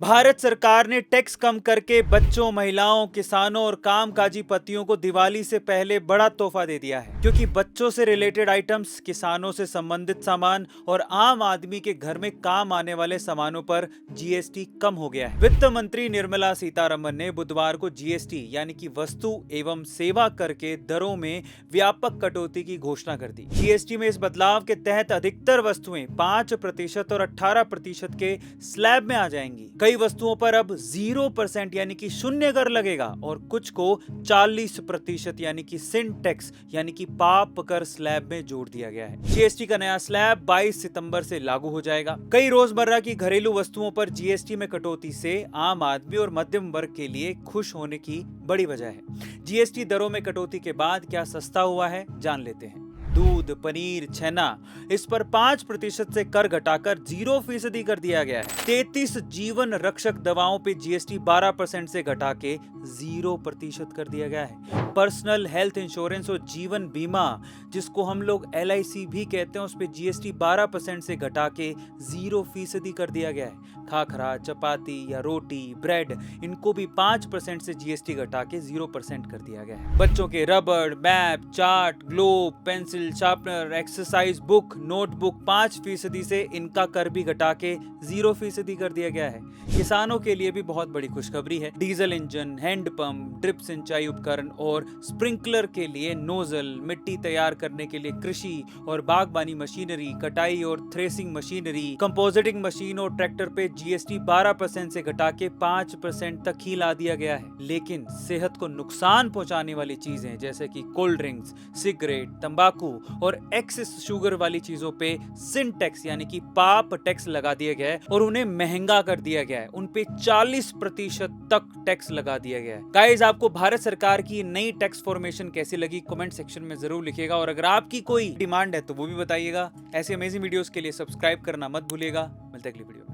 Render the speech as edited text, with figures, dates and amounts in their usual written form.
भारत सरकार ने टैक्स कम करके बच्चों, महिलाओं, किसानों और कामकाजी पतियों को दिवाली से पहले बड़ा तोहफा दे दिया है, क्योंकि बच्चों से रिलेटेड आइटम्स, किसानों से संबंधित सामान और आम आदमी के घर में काम आने वाले सामानों पर जीएसटी कम हो गया है। वित्त मंत्री निर्मला सीतारमण ने बुधवार को जीएसटी यानी कि वस्तु एवं सेवा कर के दरों में व्यापक कटौती की घोषणा कर दी। जीएसटी में इस बदलाव के तहत अधिकतर वस्तुएं 5% और 18% के स्लैब में आ जाएंगी। कई वस्तुओं पर अब 0% यानी कि शून्य कर लगेगा और कुछ को 40% यानी कि सिन टैक्स यानी कि पाप कर स्लैब में जोड़ दिया गया है। जीएसटी का नया स्लैब 22 सितंबर से लागू हो जाएगा। कई रोजमर्रा की घरेलू वस्तुओं पर जीएसटी में कटौती से आम आदमी और मध्यम वर्ग के लिए खुश होने की बड़ी वजह है। जीएसटी दरों में कटौती के बाद क्या सस्ता हुआ है, जान लेते हैं। दूध, पनीर, छेना, इस पर 5% से कर घटाकर 0% कर दिया गया है। 33 जीवन रक्षक दवाओं पे जीएसटी 12% से घटा के 0% कर दिया गया है। पर्सनल हेल्थ इंश्योरेंस और जीवन बीमा, जिसको हम लोग LIC भी कहते हैं, उस पे जीएसटी 12% से घटा के 0% कर दिया गया है। खाखरा, चपाती या रोटी, ब्रेड, इनको भी 5% से जीएसटी घटा के 0% कर दिया गया है। बच्चों के रबड़, map, chart, globe, pencil, sharpener, exercise book, notebook 5% से इनका कर भी घटा के 0% कर दिया गया है। किसानों के लिए भी बहुत बड़ी खुशखबरी है। डीजल इंजन, हैंडपंप, ड्रिप सिंचाई उपकरण और स्प्रिंकलर के लिए नोजल, मिट्टी तैयार करने के लिए कृषि और बागबानी मशीनरी, कटाई और थ्रेसिंग मशीनरी, कंपोजिटिंग मशीन और ट्रैक्टर पे जीएसटी 12% से घटा के 5% तक ही ला दिया गया है। लेकिन सेहत को नुकसान पहुंचाने वाली चीजें जैसे कि कोल्ड ड्रिंक्स, सिगरेट, तंबाकू और एक्सेस शुगर वाली चीजों पे सिन टैक्स यानी कि पाप टैक्स लगा दिया गया है और उन्हें महंगा कर दिया गया है। उन पे 40% तक टैक्स लगा दिया गया है। गाइस, आपको भारत सरकार की नई टैक्स फॉर्मेशन कैसी लगी कमेंट सेक्शन में जरूर लिखिएगा और अगर आपकी कोई डिमांड है तो वो भी बताइएगा। ऐसे अमेजिंग वीडियोस के लिए सब्सक्राइब करना मत भूलिएगा। मिलते हैं अगली वीडियो।